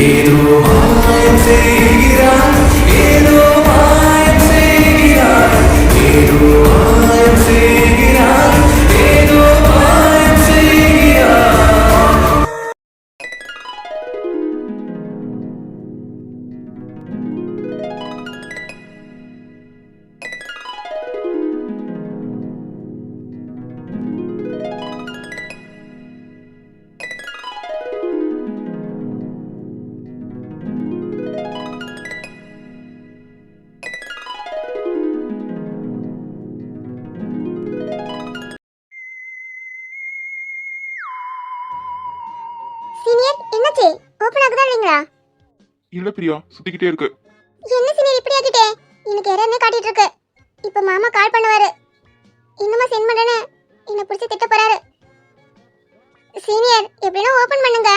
ஏதோ மாயம் செய்கிறாய், ஏதோ மாயம் செய்கிறாய், ஏதோ மாயம் செய்கிறாய், ஏதோ மாயம் செய்கிறாய். சீனியர் என்னாச்சு? ஓபன் ஆகுதா இல்லைங்களா? இல்ல பிரியா, சுத்திக்கிட்டே இருக்கு. என்ன சீனியர் இப்படி ஆகிட்டே? எனக்கு எரர்னே காட்டிட்டு இருக்கு. இப்போ மாமா கால் பண்ணுவாரு. இன்னுமா சென்ட் பண்ணனே என்ன புடிச்சு திட்ட போறாரு. சீனியர் எப்படினா ஓபன் பண்ணுங்க.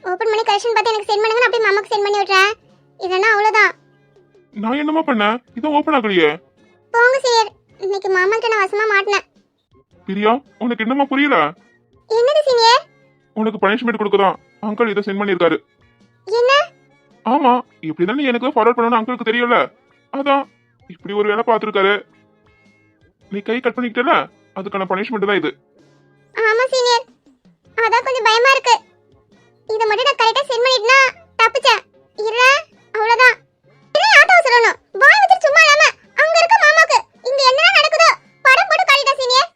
ஓபன் பண்ணி கரெக்ஷன் பார்த்து எனக்கு சென்ட் பண்ணுங்க. நான் அப்படியே மாமாக்கு சென்ட் பண்ணி விட்றேன். இல்லனா அவ்வளவுதான். நான் என்னமா பண்ணேன்? இது ஓபன் ஆகலையே. போங்க சீனியர். இன்னைக்கு மாமாட்ட நான் வசமா மாட்டனே. பிரியா, உனக்கு என்னமா புரியல? என்னது சீனியர்? உனக்கு பனிஷ்மென்ட் கொடுக்கதான் அங்கிள் இத சென்ட் பண்ணிருக்காரு. என்ன? ஆமா, இப்படிதானே எனக்கு ஃபார்வர்ட் பண்ணனும் அங்கிளுக்கு தெரியல. அதான் இப்படி ஒரு வேலை பாத்துருக்காரு. நீ கை கட் பண்ணிக்கிட்டல, அதுக்கான பனிஷ்மென்ட் தான் இது. ஆமா சீனியர். அதான் கொஞ்சம் பயமா இருக்கு. இத மட்டும் நான் கரெக்ட்டா சென்ட் பண்ணிட்டனா தப்பிச்சேன். இல்ல அவ்வளவுதான். என்ன ஆட்டோ சொல்லணும். வாய் வச்சு சும்மா இல்லாம அங்க இருக்க மாமாக்கு இங்க என்ன நடக்குதோ படம் போட்டு காட்டிட்டா சீனியர்.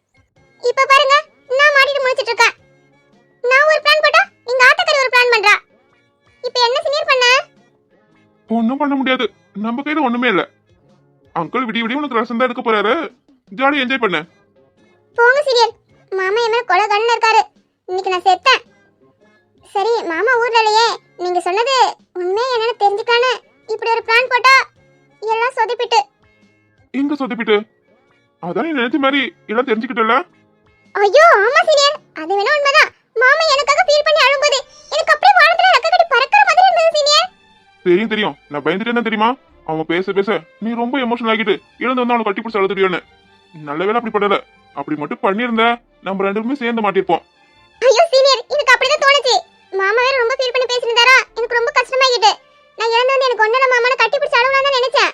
இப்ப பாருங்க, நான் மாட்டிட்டு முழிச்சிட்டு இருக்கேன். நான் ஒரு பிளான் போட்டா இங்க ஆட்டோக்காரி ஒரு பிளான் பண்றா. இப்போ என்ன சீனியர் பண்ண? ஒண்ணும் பண்ண முடியாது. நம்ம கையில ஒண்ணுமே இல்ல. அங்கிள் விடிய விடிய உனக்கு ரசம் தான் எடுக்க போறாரு. ஜாலியா என்ஜாய் பண்ணு. போங்க சீனியர். மாமா என் மேல கொலை கண்ணு இருக்காரு. இன்னைக்கு நான் செத்தேன். சரி, மாமா ஊர்ல இல்லையே. நீங்க சொன்னது உண்மையா என்னன்னு தெரிஞ்சுக்கானே இப்படி ஒரு பிளான் போட்டா எல்லாம் சொதப்பிட்டு. எங்க சொதப்பிட்டு? அதான் நீ நினைச்ச மாதிரி எல்லாம் தெரிஞ்சுக்கிட்டல. ஐயோ ஆமா சீனியர், அது வேணா உண்மைதான். மாமா எனக்காக ஃபீல் பண்ணி அழும்போது எனக்கு அப்படியே வானத்துல ரெக்க கட்டி பறக்கற மாதிரி இருந்தது சீனியர். தெரியும் தெரியும், நான் பயந்துட்டே தான் தெரியுமா. அவன் பேச பேச நீ ரொம்ப எமோஷனல் ஆகிட்டு இழந்து வந்து அவனை கட்டி பிடிச்சி அழுதுடியோன்னு. நல்ல வேலை அப்படி பண்ணல. அப்படி மட்டும் பண்ணியிருந்த நம்ம ரெண்டு பேருமே சேர்ந்து மாட்டிருப்போம். ஐயோ சீனியர், எனக்கு அப்படிதான் தோணுச்சு. மாமா வேற ரொம்ப ஃபீல் பண்ணி பேசினாரா, எனக்கு ரொம்ப கஷ்டமாயிட்டு. நான் இழந்து வந்து எனக்கு ஒண்ணு மாமானை கட்டி பிடிச்சி அழுவலாம் தான் நினைச்சேன்.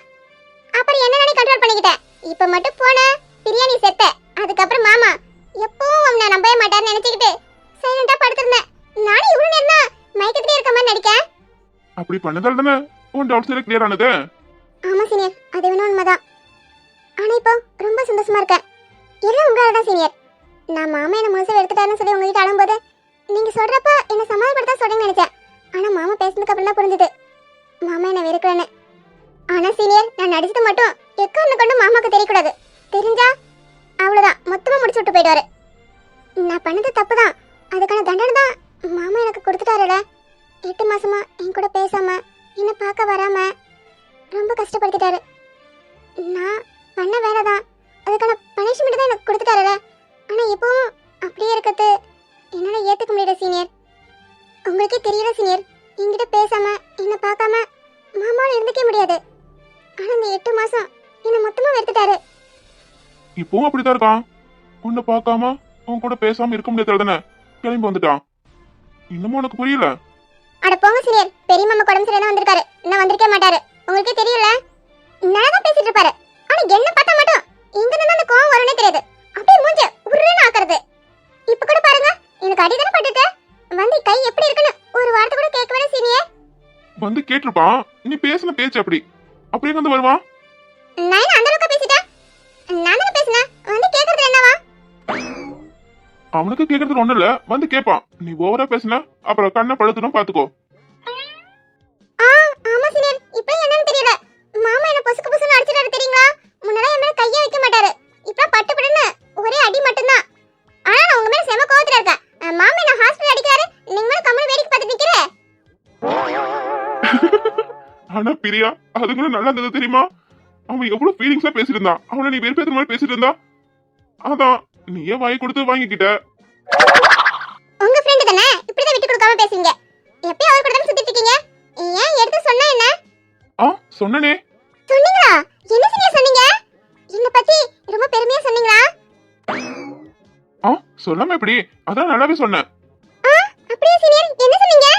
அப்புறம் என்ன நானே கண்ட்ரோல் பண்ணிக்கிட்டேன். இப்ப மட்டும் போன பிரியாணி செத்த. அதுக்கப்புறம் மாமா எப்பவும் அவனை நம்பவே மாட்டார்னு நினைச்சுக்கிட்டு சைலண்டா படுத்திருந்தேன். நானும் இவ்வளவு நேரம் தான் மயக்கத்திலே இருக்க மாதிரி நடிக்கேன். அப்படி பண்ணதால தானே உன் டவுட்ஸ் எல்லாம் கிளியர் ஆனது. ஆமா சீனியர், அது வேணும் உண்மைதான். ஆனா இப்போ ரொம்ப சந்தோஷமா இருக்கேன். எல்லாம் உங்களால தான் சீனியர். நான் மாமா என்ன முழுசா எடுத்துட்டாருன்னு சொல்லி உங்ககிட்ட அழும்போது நீங்க சொல்றப்ப என்ன சமாதானப்படுத்த சொல்றேன்னு நினைச்சேன். ஆனா மாமா பேசுனதுக்கு அப்புறம் தான் புரிஞ்சுது மாமா என்ன வெறுக்கிறேன்னு. ஆனா சீனியர், நான் நடிச்சது மட்டும் எக்காரணம் கொண்டு மாமாக்கு தெரியக்கூடாது. தெரிஞ்சா அவ்வளவுதான், மொத்தமா முடிச்சு விட்டு போயிடுவாரு. நான் பண்ணது தப்பு தான். அதுக்கான தண்டனை தான் மாமா எனக்கு கொடுத்துட்டாருல. 8 மாசமா என் கூட பேசாம என்ன பார்க்க வராம ரொம்ப கஷ்டப்படுத்திட்டாரு. நான் பண்ண வேலை தான், அதுக்கான பனிஷ்மெண்ட் தான் எனக்கு கொடுத்துட்டாருல. ஆனா இப்பவும் அப்படியே இருக்கிறது என்னால ஏத்துக்க முடியல சீனியர். உங்களுக்கே தெரியல சீனியர், என்கிட்ட பேசாம என்ன பார்க்காம மாமாவால இருந்துக்கவே முடியாது. ஆனா இந்த 8 மாசம் என்ன மொத்தமா வெறுத்துட்டாரு. இப்பவும் அப்படித்தான் இருக்கான். உன்னை பார்க்காம உன் கூட பேசாம இருக்க முடியாது தானே கிளம்பி வந்துட்டான். இன்னமும் உனக்கு புரியல? அட போங்க சீனியர், பெரிய மாமா உடம்பு சரியில்லாம வந்திருக்காரு. இன்னும் வந்திருக்கே மாட்டாரு. உங்களுக்கே தெரியல. நல்லாதான் பேசிட்டு இருப்பாரு. ஆனா என்ன பார்த்தா மட்டும் இங்க இருந்து அந்த கோவம் வரும்னே தெரியாது. அப்படியே மூஞ்ச உருன்னு ஆக்குறது. இப்ப கூட பாருங்க, எனக்கு அடிதானே பட்டுட்டு வந்து கை எப்படி இருக்குன்னு ஒரு வார்த்தை கூட கேட்கவே சீனியர். வந்து கேட்டிருப்பான். நீ பேசின பேச்சு அப்படி அப்படியே வந்து வருவான். நான் என்ன அந்த அளவுக்கு பேசிட்டேன்? நான் தானே பேசினேன். வந்து கேட்கறது என்னவா? அவனுக்கு கேட்கறதுக்கு ஒண்ணு இல்ல, வந்து கேட்பான். நீ ஓவரா பேசின அப்புறம் கண்ணை படுத்துடும் பாத்துக்கோ. ஆமா சீனியர், இப்போ என்னன்னு தெரியல. மாமா என்ன பொசுக்கு பொசுன்னு அடிச்சிட்டாரு தெரியுங்களா? முன்னாடி என் மேல கையே வைக்க மாட்டாரு. இப்போ பட்டு பட்டுன்னு ஒரே அடி மட்டும்தான். ஆனா நான் உங்க மேல செம கோவத்துல இருக்கேன். மாமா என்ன ஹாஸ்பிடல் அடிக்கிறாரு, நீங்க மேல கம்மல் வேடிக்கை பார்த்து நிக்கிற. ஆனா பிரியா, அது கூட நல்லா இருந்தது தெரியுமா. அவன் எவ்வளவு ஃபீலிங்ஸா பேசிட்டு இருந்தான். அவனை நீ வெறுப்பேற்ற மாதிரி பேசிட்டு இருந்தா. அதான் நீயே வாங்கி கொடுத்து வாங்கிக்கிட்ட. உங்க ஃப்ரெண்ட் தானே, இப்படிதான் விட்டு கொடுக்காம பேசுவீங்க. எப்பயும் அவர் கூட தான் சுத்திட்டு இருக்கீங்க. ஏன் எடுத்து சொன்னா என்ன? சொன்னனே. சொன்னீங்களா? என்ன சீனியர் சொன்னீங்க? என்ன பத்தி ரொம்ப பெருமையா சொன்னீங்களா? சொல்லாம எப்படி? அதான் நல்லாவே சொன்னேன். அப்படியே சீனியர், என்ன சொன்னீங்க?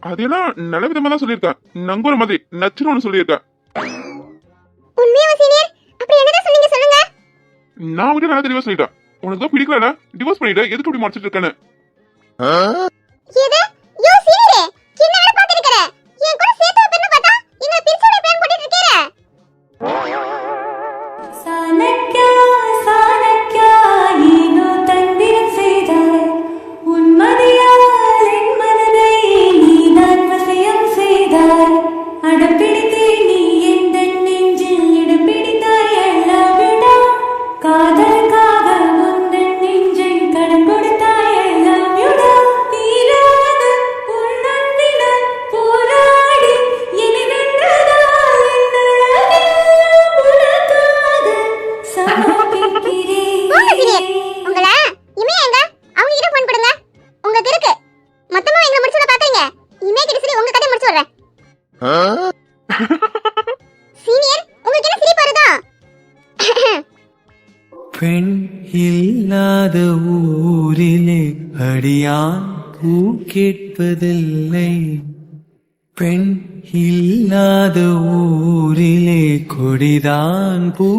அதெல்லாம் நல்ல விதமா தான் சொல்லியிருக்கேன். நங்குற மாதிரி நச்சுன்னு ஒண்ணு சொல்லியிருக்கேன். உண்மையாவா சீனியர்? அப்படி என்னதான் சொன்னீங்க சொல்லுங்க. நான் உங்ககிட்ட நல்லா தெளிவா சொல்லிட்டேன். உனக்கு தான் பிடிக்கல, டிவோர்ஸ் பண்ணிட்டு எதுக்கு இப்படி மறைச்சிட்டு இருக்கேன்னு. எது? யோ சீனியரே, என்ன வேலை பார்த்திருக்கற? என் கூட சேர்த்து வைப்பேன்னு பார்த்தா எங்களை பிரிச்சோட பிளான் போட்டுட்டு இருக்கீங்க. சாணக்யா சாணக்யா நீனோ தந்திரம் செய்தாய் உன்மதியால் என் மனதை நீதான் வசியம் செய்தாய் அடப்பிடித்தே நீ எந்த நெஞ்சில் இடம் பிடித்தாய் எல்லாம் விடா காதலுக்காக உந்தன் நெஞ்சை கடன் கொடுத்தாய் எல்லாம் விடா தீராத உன் நன்றினால் போராடி என்னை வென்றதால் என் அழகெல்லாம் உனக்காக சமர்ப்பிக்கிறேன். போங்க சீனியர், உங்கள இமே எங்க? அவங்க கிட்ட ஃபோன் கொடுங்க. உங்களுக்கு இருக்கு. மொத்தமா எங்களை முடிச்சு விட பாக்குறீங்க. இமே கிட்ட சரி உங்க கதை முடிச்சு விடுறேன். சீனியர், உங்களுக்கு என்ன சிரிப்பு வருதா? பெண் இல்லாத ஊரிலே அடியான் பூ கேட்பதில்லை. பெண் இல்லாத ஊரிலே கொடிதான் பூ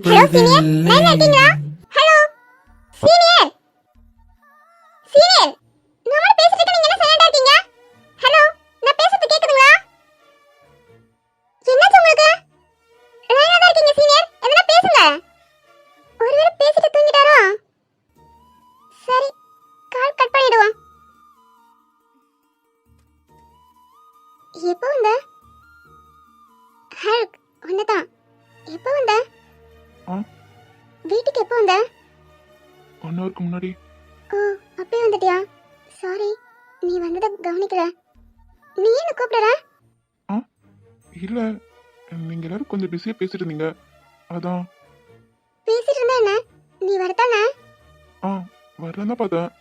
ஹலோ சீனியர், லைன்ல இருக்கீங்களா? பூப்பதில்லை. ஹலோ சீனியர், சீனியர், நம்மள பேசிட்டு இருக்க நீங்க என்ன சைலண்டா இருக்கீங்க? ஹலோ, நான் பேசுறது கேக்குதுங்களா? என்னாச்சு உங்களுக்கு? லைன்ல தான் இருக்கீங்க சீனியர், எதனா பேசுங்க. ஒருவேளை பேசிட்டு தூங்கிட்டாரோ? சரி, கால் கட் பண்ணிடுவோம். எப்போ வந்த? ஹல்க், ஒன்னதான். எப்போ வந்த? ஆ? வீட்டுக்கு எப்போ வந்த? 1 ஹவருக்கு முன்னாடி. ஓ, அப்பவே வந்துட்டியா? சாரி, நீ வந்தத கவனிக்கல. நீ என்ன கூப்பிடுற? இல்ல, நீங்க எல்லாரும் கொஞ்சம் பிஸியா பேசிட்டு இருந்தீங்க, அதான். பேசிட்டு இருந்தா என்ன? நீ வரத்தானே? வரலாம் தான் பார்த்தேன்.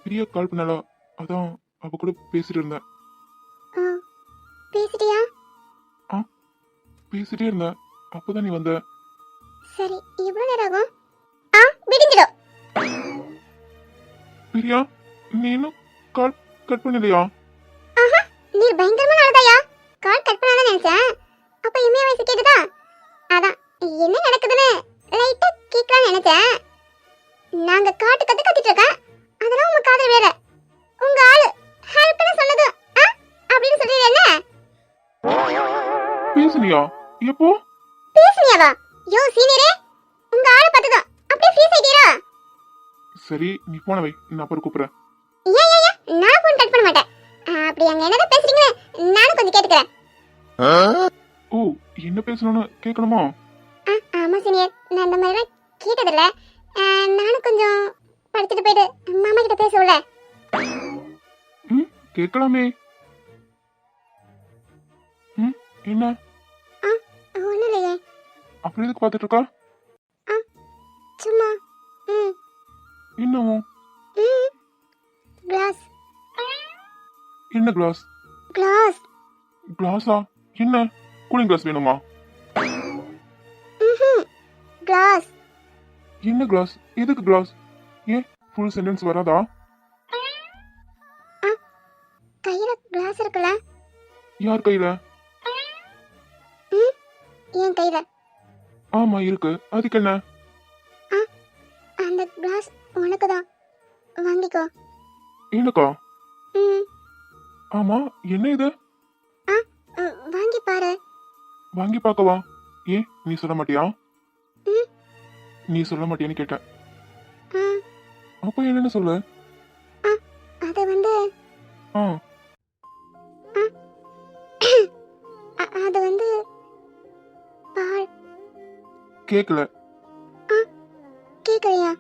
பிரியா கால் பண்ணாலா, அதான் அவ கூட பேசிட்டு இருந்தேன். ஓ, பேசிட்டியா? பேசிட்டே இருந்தேன், அப்பதான் நீ வந்த. சரி, எவ்வளவு நேரம் ஆகும்? விடிஞ்சிடும். பிரியா, நீ இன்னும் கால் கட் பண்ணலையா? ஆஹா, நீ பயங்கரமான ஆளுதாயா. கால் கட் பண்ணாதான் நினைச்சேன். அப்ப இமையா வயசு கேக்குதா? அதான் என்ன நடக்குதுன்னு லைட்டா கேட்கலாம்னு நினைச்சேன். நாங்க காட்டு கத்திட்டு இருக்கேன், அதெல்லாம் உங்க காதல் வேற. உங்க ஆளு ஹெல்ப்னு சொன்னது அப்படின்னு சொல்றீங்க என்ன? பேசுனியா? எப்போ? பேசுனியாவா? யோ சீனியரே, உங்க ஆளு பார்த்ததும் அப்படியே ஃப்ரீஸ் ஆயிட்டீரா? சரி, நீ போன வை, நான் அப்புறம் கூப்பிடுறேன். ஏன் நான் ஃபோன் கட் பண்ண மாட்டேன். அப்படி அங்க என்னதான் பேசுறீங்களே, நானும் கொஞ்சம் கேட்டுக்கிறேன். ஓ, என்ன பேசணும்னு கேட்கணுமா? ஆமா சீனியர், நான் அந்த மாதிரிலாம் கேட்டதில்ல. நானும் கொஞ்சம் படிச்சுட்டு போயிட்டு மாமா கிட்ட பேசவுல. கேட்கலாமே. என்ன? ஒன்றும் இல்லையே. அப்படி எதுக்கு பார்த்துட்டு இருக்கா? சும்மா. என்னவும்? கிளாஸ். என்ன கிளாஸ்? கிளாஸ். கிளாஸா? என்ன கூலிங் கிளாஸ் வேணுமா? கிளாஸ். என்ன கிளாஸ்? எதுக்கு கிளாஸ்? ஏன் ஃபுல் சென்டென்ஸ் வராதா? கையில கிளாஸ் இருக்குல்ல? யார் கையில? என் கையில. ஆமா இருக்கு, அதுக்கு என்ன? அந்த கிளாஸ் உனக்கு தான், வாங்கிக்கோ. எனக்கா? ஆமா, என்ன இது? வாங்கி பாரு. வாங்கி பார்க்கவா? ஏன் நீ சொல்ல மாட்டியா? நீ சொல்ல மாட்டியான்னு கேட்டேன். அப்ப என்னன்னு சொல்லு. அது வந்து அது வந்து பால். கேக்கல. கேக்கலையா?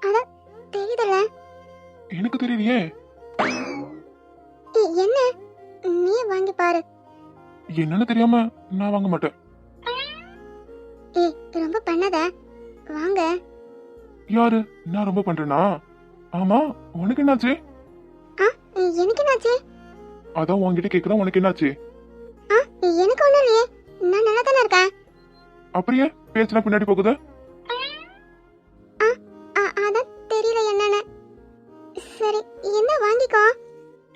அத தெரியுதல. எனக்கு தெரியலையே. என்ன, நீ வாங்கி பாரு. என்னன்னு தெரியாம நான் வாங்க மாட்டேன். ரொம்ப பண்ணாத, வாங்க. யாரு? நான் ரொம்ப பண்றேனா? ஆமா, உனக்கு என்னாச்சு? எனக்கு என்னாச்சு? அதான் உன்கிட்ட கேக்குறேன், உனக்கு என்னாச்சு? எனக்கு ஒண்ணும் இல்லையே, நான் நல்லா தானே இருக்கேன். அப்படியே பேச்சுனா பின்னாடி போகுது. அதான் தெரியல என்னன்னு. சரி, என்ன வாங்கிக்கோ.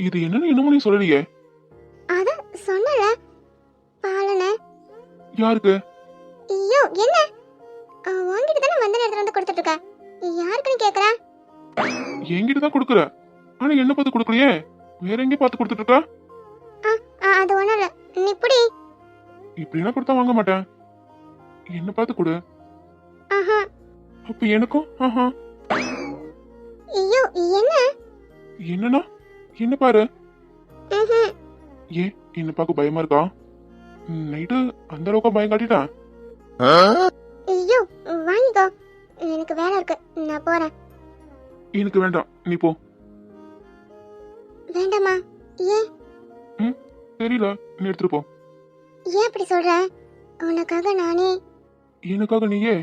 இது என்னன்னு இன்னமும் நீ சொல்லலையே. அதான் சொன்னல பாலன. யாருக்கு? ஐயோ என்ன வாங்கிட்டு தானே வந்த நேரத்துல வந்து கொடுத்துட்டு இருக்க. யாருக்குன்னு கேக்குற? என்கிட்ட தான் கொடுக்குற. ஆனா என்ன பார்த்து கொடுக்கலையே, வேற எங்க பார்த்து கொடுத்துட்டு இருக்கா? அது ஒண்ணும் இல்ல, நீ புடி. இப்படிலாம் கொடுத்தா வாங்க மாட்டேன். என்ன பார்த்து கொடு. ஆஹா. அப்ப எனக்கும் ஆஹா. ஐயோ என்ன? என்னன்னா என்ன பாரு. ம்ஹும். ஏன் என்ன பார்க்க பயமா இருக்கா? நைட்டு அந்த அளவுக்கு பயம் காட்டிட்டேன். ஐயோ வாங்கிக்கோ, எனக்கு வேலை இருக்கு, நான் போறேன். எனக்கு வேண்டாம், நீ போ. வேண்டாமா? ஏன்? தெரியல, நீ எடுத்துட்டு போ. ஏன் அப்படி சொல்ற? உனக்காக நானே. எனக்காக நீயே?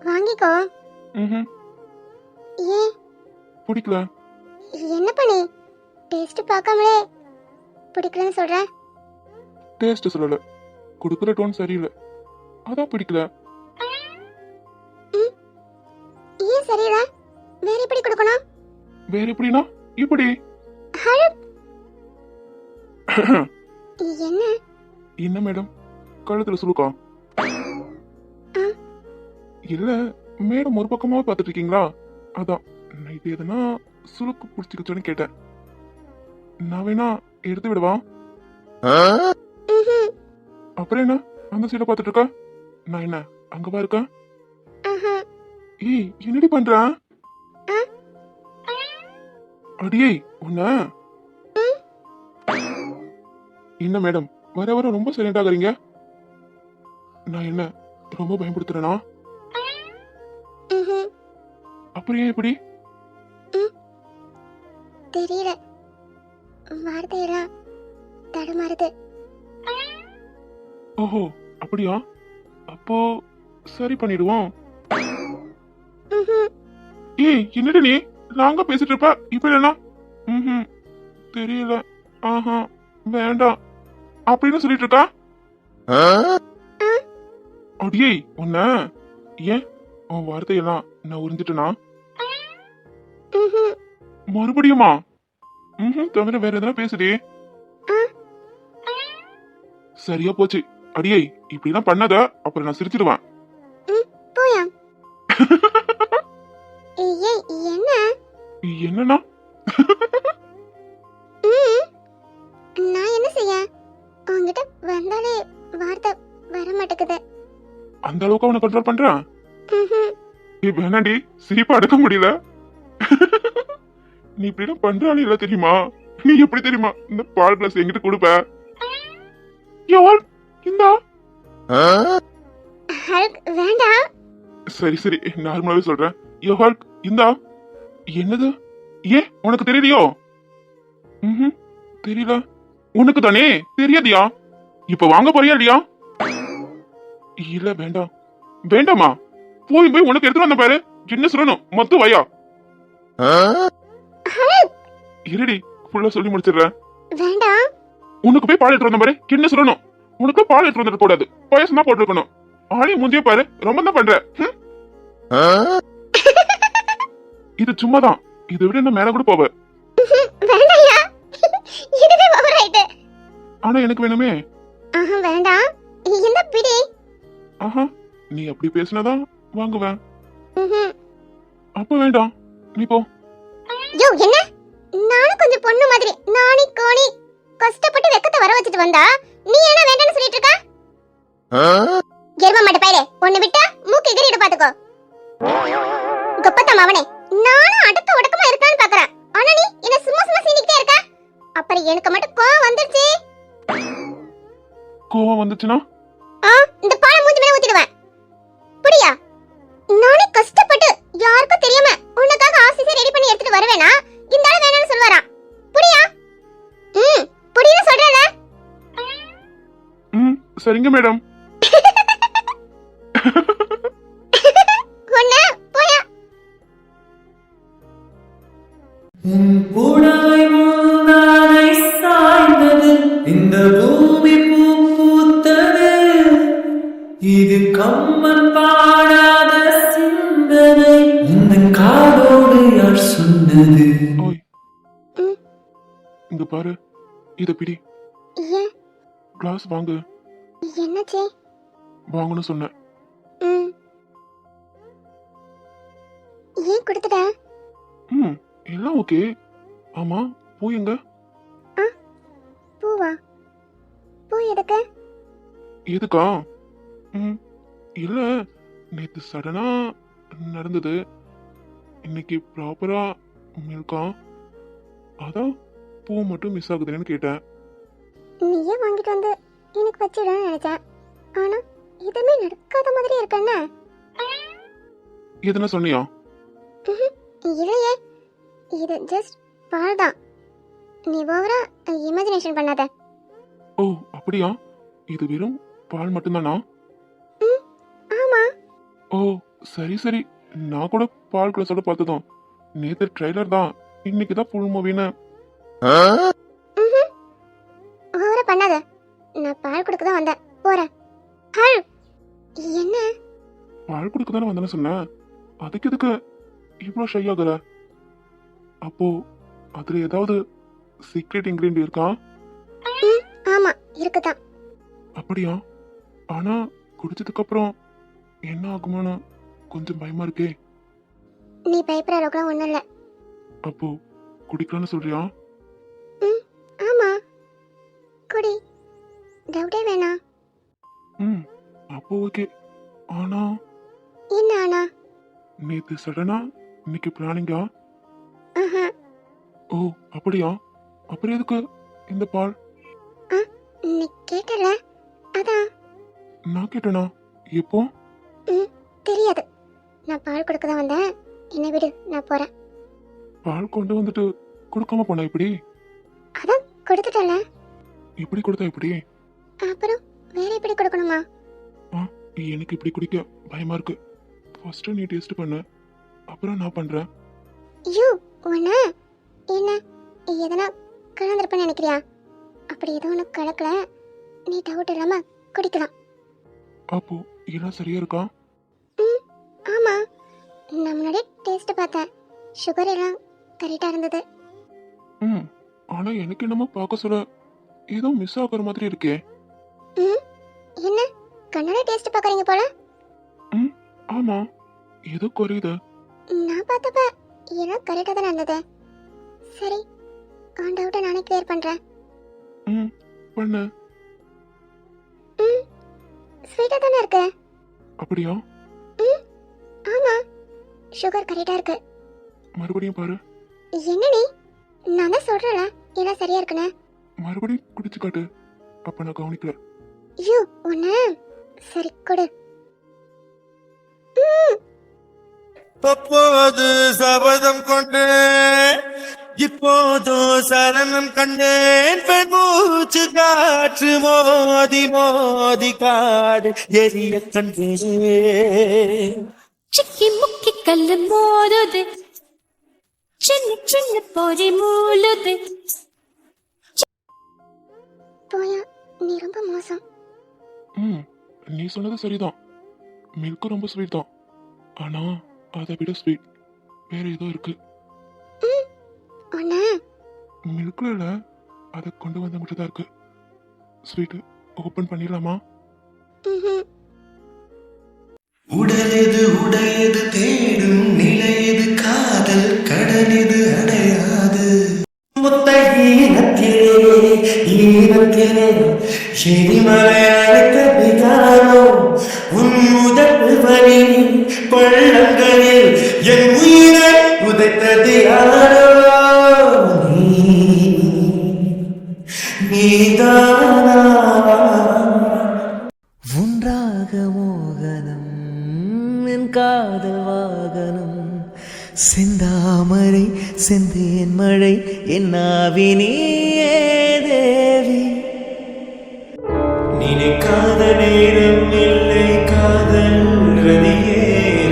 வாங்கிக்கோ. ம். ஏன்? பிடிக்கல. என்ன பண்ணி டேஸ்ட் பார்க்காமலே பிடிக்கலன்னு சொல்ற? டேஸ்ட் சொல்லல, கொடுக்குற டோன் சரியில்லை, அதான் பிடிக்கல. ஏன் சரியில்லை? வேற எப்படி கொடுக்கணும்? வேற எப்படின்னா இப்படி. என்ன? என்ன மேடம், கழுத்துல சுலுக்கா? இல்ல மேடம் ஒரு பக்கமா பாத்துட்டு இருக்கீங்களா, அதான் நைட்டு எதுனா சுலுக்கு பிடிச்சிக்கிச்சோன்னு கேட்டேன். நான் வேணா எடுத்து விடுவா? அப்புறம் என்ன அந்த சைட பாத்துட்டு இருக்க? நான் என்ன அங்கவா இருக்கேன்? ஏய் என்னடி பண்ற? அடியே உன்ன. என்ன மேடம் வர வர ரொம்ப சைலண்ட் ஆகுறீங்க. நான் என்ன ரொம்ப பயன்படுத்துறேனா? அப்புறம் ஏன் இப்படி? தெரியல, வார்த்தையெல்லாம் தடுமாறுது. ஓஹோ அப்படியா? அப்போ சரி பண்ணிடுவோம். ஏய் என்னடி நீ நாங்க பேசிட்டு இருப்ப, இப்ப என்ன? தெரியல, ஆஹா வேண்டாம் அப்படின்னு சொல்லிட்டு இருக்கா. அடியே உன்ன. ஏன் உன் வார்த்தையெல்லாம் நான் உறிஞ்சிட்டனா? மறுபடியுமா? தவிர வேற எதனா பேசுடி. சரியா போச்சு. அடியே இப்படிலாம் பண்ணாத, அப்புறம் நான் சிரிச்சிடுவேன். போயா. ஏய் என்ன? என்னன்னா? நான் என்ன செய்ய? உன்கிட்ட வந்தாலே வார்த்தை வர மாட்டேங்குது. அந்த அளவுக்கு அவனை கண்ட்ரோல் பண்றான். வேணாண்டி, சிரிப்பா அடக்க முடியல. நீ இப்படிலாம் பண்றானே இல்ல தெரியுமா? நீ எப்படி தெரியுமா இந்த பால் கிளாஸ் என்கிட்ட கொடுப்ப? இந்தா. வேண்டாம். சரி சரி நார்மலாவே சொல்றேன். ஹல்க் இந்தா. என்னது? ஏன் உனக்கு தெரியலையோ? தெரியல. உனக்கு தானே தெரியாதியா? இப்ப வாங்க போறியா இல்லையா? இல்ல வேண்டாம். வேண்டாமா? போய் போய் உனக்கு எடுத்து வந்த பாரு. என்ன சொல்லணும் மொத்த வயா. இருடி ஃபுல்லா சொல்லி முடிச்சிடுறேன். வேண்டாம். உனக்கு போய் பால் எடுத்து வந்த பாரு. என்ன சொல்லணும்? உனக்கு பால் எடுத்து வந்துட கூடாது, பாயசம் தான் போட்டுருக்கணும். ஆளே முந்திய பாரு, ரொம்ப தான் பண்ற. இது சும்மாதான், இதை விட என்ன மேல கூட போவ. ஆனா எனக்கு வேணுமே. வேண்டாம். என்ன பிடி? ஆஹா நீ அப்படி பேசினாதான் வாங்குவேன். அப்ப வேண்டாம், நீ போ. யோ என்ன? நானும் கொஞ்சம் பொண்ணு மாதிரி நானி கோணி கஷ்டப்பட்டு வெக்கத்தை வர வச்சிட்டு வந்தா நீ என்ன வேண்டாம்னு சொல்லிட்டு இருக்க? கெர்ம மாட்ட பையலே, உன்னை விட்டா மூக்கு எகிரிட்டு பாத்துக்கோ. கப்பத்தம் அவனே, நானும் அடுத்த உடக்கமா இருக்கான்னு பாக்குறேன். ஆனா நீ என்ன சும்மா சும்மா சீனிக்கிட்டே இருக்க. அப்புறம் எனக்கு மட்டும் கோவம் வந்துருச்சு. கோவம் வந்துச்சுன்னா இந்த பாலை மூஞ்சி மேல ஊத்திடுவேன். புரியா? நானே கஷ்டப்பட்டு யாருக்கும் தெரியாம உனக்காக ஆசிஸை ரெடி பண்ணி எடுத்துட்டு வருவேனா இந்த ஆளு வேணாம்னு சொல்வாராம். புரியா? புரியுது சொல்றல. சரிங்க மேடம். ஒண்ணு போயா. புடவை முந்தானை சாய்ந்தது, இந்த பூமி பூ பூத்தது, இது கம்மன் பாடாத சிந்தனை, இந்த காதோடு யார் சொன்னது? இங்க பாரு, இத பிடி. ஏன் கிளாஸ் வாங்கு. என்னாச்சு? வாங்கன்னு சொன்னேன். ம் ஏன் கொடுத்துட்ட? ம், எல்லாம் ஓகே. ஆமா, பூ எங்க? ஆ பூவா? பூ எதுக்கு? எதுக்கா? ம், இல்ல, நேத்து சடனா நடந்தது. இன்னைக்கு ப்ராப்பரா மில்கா, அதான் பூ மட்டும் மிஸ் ஆகுதுன்னு கேட்டேன். நீயே வாங்கிட்டு வந்து எனக்கு வச்சிடன்னு நினைச்சேன். ஆனா எதுவுமே நடக்காத மாதிரி இருக்கண்ணே. எதுனா சொன்னியா? இல்லையே, இது ஜஸ்ட் பால் தான். நீ ஓவரா இமேஜினேஷன் பண்ணாத. ஓ அப்படியா? இது வெறும் பால் மட்டும்தானா? ம் ஆமா. ஓ சரி சரி, நான் கூட பால் கிளாஸோட பார்த்ததும் நேத்து ட்ரைலர் தான், இன்னைக்கு தான் ஃபுல் மூவின்னு. ஓவரா பண்ணாத. நான் பால் கொடுக்க தான் வந்தேன். போறேன். ஹல் என்ன? பால் கொடுக்க தானே வந்தேன்னு சொன்னேன், அதுக்கு எதுக்கு இவ்வளோ ஷை ஆகுற? அப்போ அதுல ஏதாவது சீக்ரெட் இன்கிரீடியன்ட் இருக்கா? ம் ஆமா இருக்குதான். அப்படியா? ஆனா குடிச்சதுக்கு அப்புறம் என்ன ஆகுமோன்னு கொஞ்சம் பயமா இருக்கே. நீ பயப்படுற அளவுக்குலாம் ஒன்றும் இல்லை. அப்போ குடிக்கலாம்னு சொல்றியா? ம் ஆமா குடி, டவுட்டே வேணாம். ம், அப்போ ஓகே. ஆனா என்ன ஆனா? நேத்து சடனா இன்னைக்கு பிளானிங்கா? ஆஹா. ஓ அப்படியா? அப்புறம் எதுக்கு இந்த பால்? ஆ நீ கேட்டல, அதான். நான் கேட்டேனா? எப்போ? ம் தெரியாது. நான் பால் கொடுக்க தான் வந்தேன். என்னை விடு, நான் போறேன். பால் கொண்டு வந்துட்டு கொடுக்காம போனா இப்படி? அதான் கொடுத்துட்டல, இப்படி கொடுத்தா எப்படி? அப்புறம் வேற எப்படி கொடுக்கணுமா? ஆ, எனக்கு இப்படி குடிக்க பயமா இருக்கு. ஃபர்ஸ்ட் நீ டேஸ்ட் பண்ணு, அப்புறம் நான் பண்றேன். யூ ஒண்ணு என்ன எதனா கலந்துருப்பேன்னு நினைக்கிறியா? அப்படி எதுவும் ஒன்று கலக்கல. நீ டவுட் இல்லாம குடிக்கலாம். அப்போ எல்லாம் சரியா இருக்கா? ம் ஆமா, நான் முன்னாடி டேஸ்ட் பார்த்தேன். சுகர் எல்லாம் கரெக்டாக இருந்தது. ம், ஆனா எனக்கு என்னமோ பார்க்க சொல்ல ஏதோ மிஸ் ஆகுற மாதிரி இருக்கே. ம் என்ன கண்ணாடி டேஸ்ட் பார்க்குறீங்க போல? ம், ஆமா, ஏதோ குறையுது. நான் பார்த்தப்ப எல்லாம் கரெக்டாக தானே இருந்தது. சரி, ஆன் டவுட்டை நானே கிளியர் பண்ணுறேன். ம், பண்ணு. ம் ஸ்வீட்டாக தானே இருக்கு. அப்படியா? ம் ஆமா, சுகர் கரெக்டாக இருக்கு. மறுபடியும் பாரு. என்ன நீ? நான் தான் சொல்கிறேன்ல எல்லாம் சரியா இருக்குன்னு. மறுபடியும் குடிச்சு காட்டு, அப்ப நான் கவனிக்கல. யூ ஒன்று சரி கொடு. ம் அப்போது சபதம் கொண்டேன், இப்போதோ சரணம் கண்டேன். பெண் மூச்சு காற்று மோதி மோதி காடு எரிய கண்டேன். சிக்கி முக்கி கல்லு மோதுது, சின்ன சின்ன பொறி மூழுது. போயா, நீ ரொம்ப மோசம். ம், நீ சொன்னது சரிதான். மில்க் ரொம்ப ஸ்வீட் தான், ஆனா அதை விட ஸ்வீட் வேற ஏதோ இருக்கு. ஒன்று மில்க்ல இல்ல, அதை கொண்டு வந்த மட்டும் தான் இருக்கு. ஸ்வீட் ஓபன் பண்ணிடலாமா? ம் உடலெது உடையது தேடும் நிலையது காதல் கடலெது அடையாது. முத்தகீனத்திலே ஈனத்திலே எரிமலை அழைத்த விகாரோ உன் முதல் வழி பள்ளங்களில் என் உயிரை உதைத்தது யாரோ? நீதானா? ஒன்றாக மோகனம் என் காதல் வாகனம், செந்தாமரை செந்தேன் மழை என்னாவினியே தேவி. நினைக்காத நேரம் இல்லை காதல் ரதியே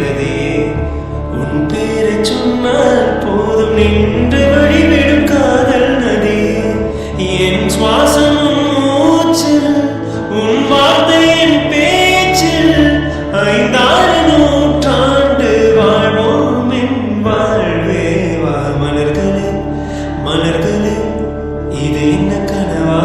ரதியே, உன் பேரை சொன்னால் போதும் நின்று வழிவிடும் காதல் நதி. என் சுவாசம் மூச்சில் உன் வார்த்தையின் பேச்சில் 5 நூற்றாண்டு வாழ்வோம் என் வாழ்வே வா. மலர்களே மலர்களே, இது இது என்ன கனவா